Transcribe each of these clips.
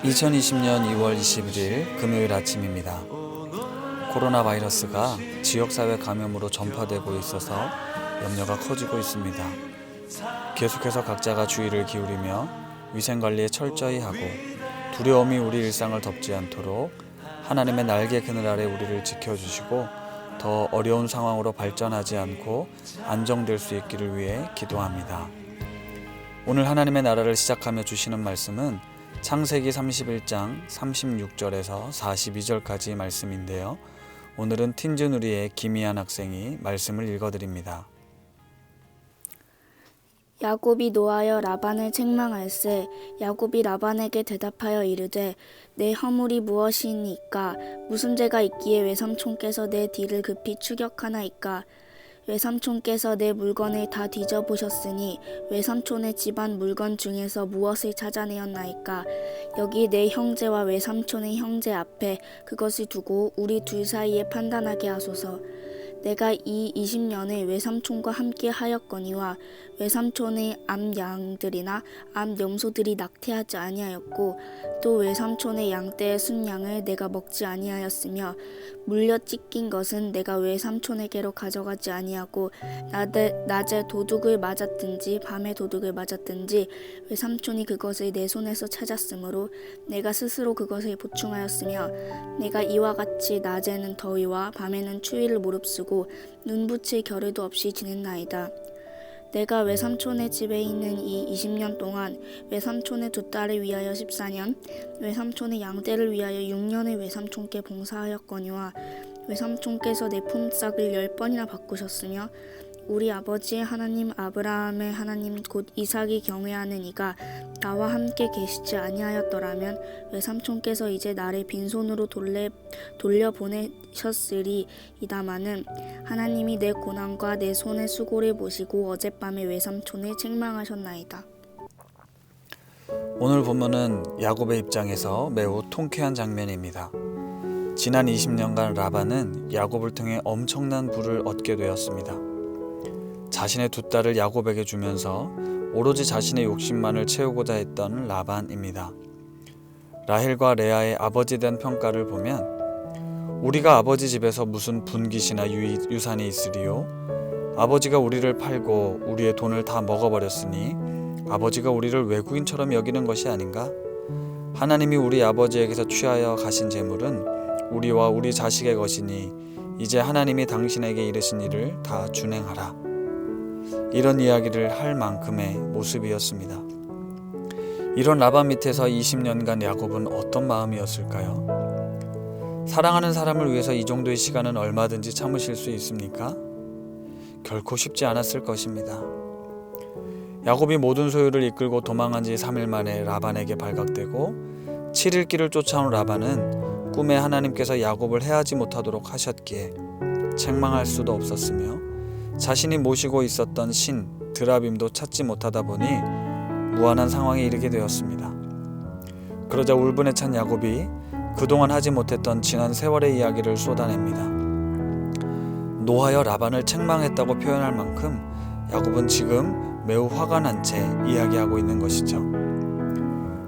2020년 2월 21일 금요일 아침입니다. 코로나 바이러스가 지역사회 감염으로 전파되고 있어서 염려가 커지고 있습니다. 계속해서 각자가 주의를 기울이며 위생관리에 철저히 하고 두려움이 우리 일상을 덮지 않도록 하나님의 날개 그늘 아래 우리를 지켜주시고 더 어려운 상황으로 발전하지 않고 안정될 수 있기를 위해 기도합니다. 오늘 하나님의 나라를 시작하며 주시는 말씀은 창세기 31장 36절에서 42절까지 말씀인데요. 오늘은 틴즈누리의 김희한 학생이 말씀을 읽어드립니다. 야곱이 노하여 라반을 책망할세. 야곱이 라반에게 대답하여 이르되 내 허물이 무엇이니까? 무슨 죄가 있기에 외삼촌께서 내 뒤를 급히 추격하나이까? 외삼촌께서 내 물건을 다 뒤져보셨으니 외삼촌의 집안 물건 중에서 무엇을 찾아내었나이까? 여기 내 형제와 외삼촌의 형제 앞에 그것을 두고 우리 둘 사이에 판단하게 하소서. 내가 이 20년을 외삼촌과 함께 하였거니와 외삼촌의 암양들이나 암염소들이 낙태하지 아니하였고 또 외삼촌의 양떼의 순양을 내가 먹지 아니하였으며 물려 찢긴 것은 내가 외삼촌에게로 가져가지 아니하고 낮에 도둑을 맞았든지 밤에 도둑을 맞았든지 외삼촌이 그것을 내 손에서 찾았으므로 내가 스스로 그것을 보충하였으며 내가 이와 같이 낮에는 더위와 밤에는 추위를 무릅쓰고 눈 붙일 겨를도 없이 지냈나이다. 내가 외삼촌의 집에 있는 이 20년 동안 외삼촌의 두 딸을 위하여 14년, 외삼촌의 양떼를 위하여 6년을 외삼촌께 봉사하였거니와 외삼촌께서 내 품삯을 10번이나 바꾸셨으며 우리 아버지의 하나님 아브라함의 하나님 곧 이삭이 경외하는 이가 나와 함께 계시지 아니하였더라면 외삼촌께서 이제 나를 빈손으로 돌려보내셨으리 이다마는 하나님이 내 고난과 내 손의 수고를 보시고 어젯밤에 외삼촌을 책망하셨나이다. 오늘 본문은 야곱의 입장에서 매우 통쾌한 장면입니다. 지난 20년간 라반은 야곱을 통해 엄청난 부를 얻게 되었습니다. 자신의 두 딸을 야곱에게 주면서 오로지 자신의 욕심만을 채우고자 했던 라반입니다. 라헬과 레아의 아버지에 대한 평가를 보면 우리가 아버지 집에서 무슨 분깃이나 유산이 있으리요? 아버지가 우리를 팔고 우리의 돈을 다 먹어버렸으니 아버지가 우리를 외국인처럼 여기는 것이 아닌가? 하나님이 우리 아버지에게서 취하여 가신 재물은 우리와 우리 자식의 것이니 이제 하나님이 당신에게 이르신 일을 다 준행하라. 이런 이야기를 할 만큼의 모습이었습니다. 이런 라반 밑에서 20년간 야곱은 어떤 마음이었을까요? 사랑하는 사람을 위해서 이 정도의 시간은 얼마든지 참으실 수 있습니까? 결코 쉽지 않았을 것입니다. 야곱이 모든 소유를 이끌고 도망한 지 3일 만에 라반에게 발각되고 7일 길을 쫓아온 라반은 꿈에 하나님께서 야곱을 해하지 못하도록 하셨기에 책망할 수도 없었으며 자신이 모시고 있었던 신 드라빔도 찾지 못하다 보니 무한한 상황에 이르게 되었습니다. 그러자 울분에 찬 야곱이 그동안 하지 못했던 지난 세월의 이야기를 쏟아냅니다. 노하여 라반을 책망했다고 표현할 만큼 야곱은 지금 매우 화가 난 채 이야기하고 있는 것이죠.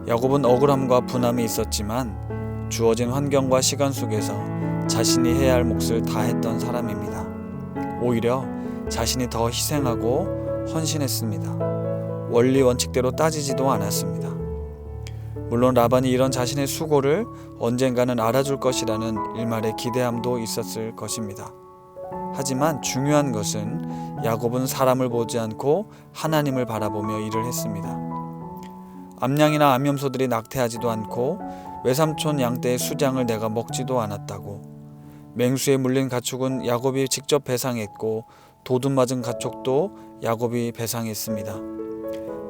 야곱은 억울함과 분함이 있었지만 주어진 환경과 시간 속에서 자신이 해야 할 몫을 다했던 사람입니다. 오히려 자신이 더 희생하고 헌신했습니다. 원리 원칙대로 따지지도 않았습니다. 물론 라반이 이런 자신의 수고를 언젠가는 알아줄 것이라는 일말의 기대함도 있었을 것입니다. 하지만 중요한 것은 야곱은 사람을 보지 않고 하나님을 바라보며 일을 했습니다. 암양이나 암염소들이 낙태하지도 않고 외삼촌 양떼의 수장을 내가 먹지도 않았다고, 맹수에 물린 가축은 야곱이 직접 배상했고 도둑 맞은 가축도 야곱이 배상했습니다.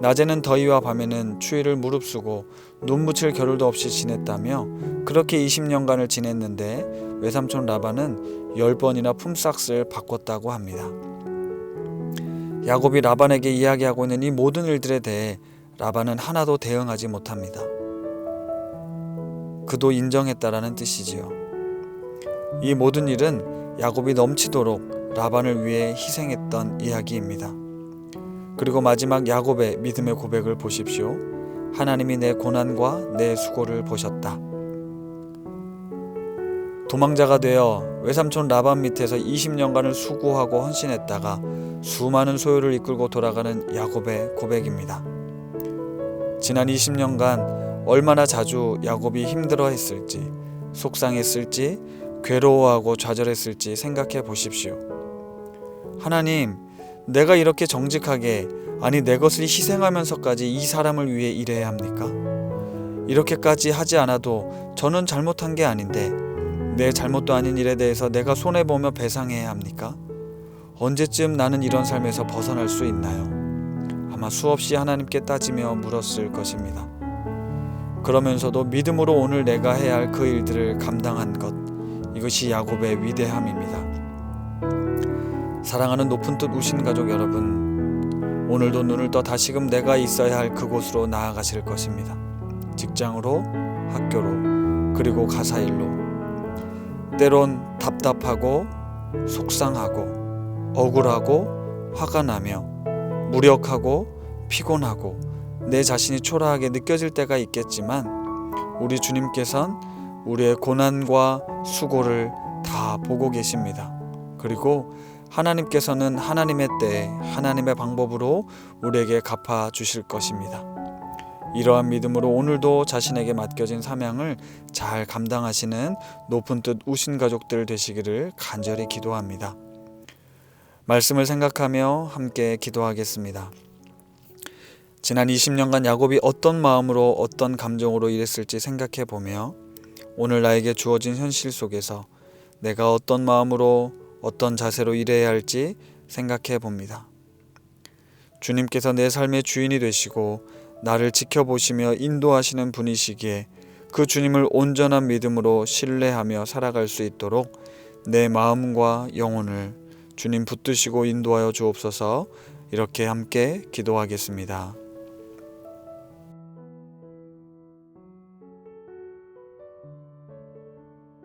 낮에는 더위와 밤에는 추위를 무릅쓰고 눈 붙일 겨를도 없이 지냈다며 그렇게 20년간을 지냈는데 외삼촌 라반은 10번이나 품삯을 바꿨다고 합니다. 야곱이 라반에게 이야기하고 있는 이 모든 일들에 대해 라반은 하나도 대응하지 못합니다. 그도 인정했다라는 뜻이지요. 이 모든 일은 야곱이 넘치도록 라반을 위해 희생했던 이야기입니다. 그리고 마지막 야곱의 믿음의 고백을 보십시오. 하나님이 내 고난과 내 수고를 보셨다. 도망자가 되어 외삼촌 라반 밑에서 20년간을 수고하고 헌신했다가 수많은 소유를 이끌고 돌아가는 야곱의 고백입니다. 지난 20년간 얼마나 자주 야곱이 힘들어했을지, 속상했을지, 괴로워하고 좌절했을지 생각해 보십시오. 하나님, 내가 이렇게 정직하게, 아니 내 것을 희생하면서까지 이 사람을 위해 일해야 합니까? 이렇게까지 하지 않아도 저는 잘못한 게 아닌데 내 잘못도 아닌 일에 대해서 내가 손해보며 배상해야 합니까? 언제쯤 나는 이런 삶에서 벗어날 수 있나요? 아마 수없이 하나님께 따지며 물었을 것입니다. 그러면서도 믿음으로 오늘 내가 해야 할 그 일들을 감당한 것, 이것이 야곱의 위대함입니다. 사랑하는 높은 뜻 우신 가족 여러분, 오늘도 눈을 떠 다시금 내가 있어야 할 그곳으로 나아가실 것입니다. 직장으로, 학교로, 그리고 가사일로. 때론 답답하고 속상하고 억울하고 화가 나며 무력하고 피곤하고 내 자신이 초라하게 느껴질 때가 있겠지만 우리 주님께서는 우리의 고난과 수고를 다 보고 계십니다. 그리고 하나님께서는 하나님의 때에 하나님의 방법으로 우리에게 갚아 주실 것입니다. 이러한 믿음으로 오늘도 자신에게 맡겨진 사명을 잘 감당하시는 높은 뜻 우신 가족들 되시기를 간절히 기도합니다. 말씀을 생각하며 함께 기도하겠습니다. 지난 20년간 야곱이 어떤 마음으로 어떤 감정으로 일했을지 생각해 보며 오늘 나에게 주어진 현실 속에서 내가 어떤 마음으로 어떤 자세로 일해야 할지 생각해 봅니다. 주님께서 내 삶의 주인이 되시고 나를 지켜보시며 인도하시는 분이시기에 그 주님을 온전한 믿음으로 신뢰하며 살아갈 수 있도록 내 마음과 영혼을 주님 붙드시고 인도하여 주옵소서. 이렇게 함께 기도하겠습니다.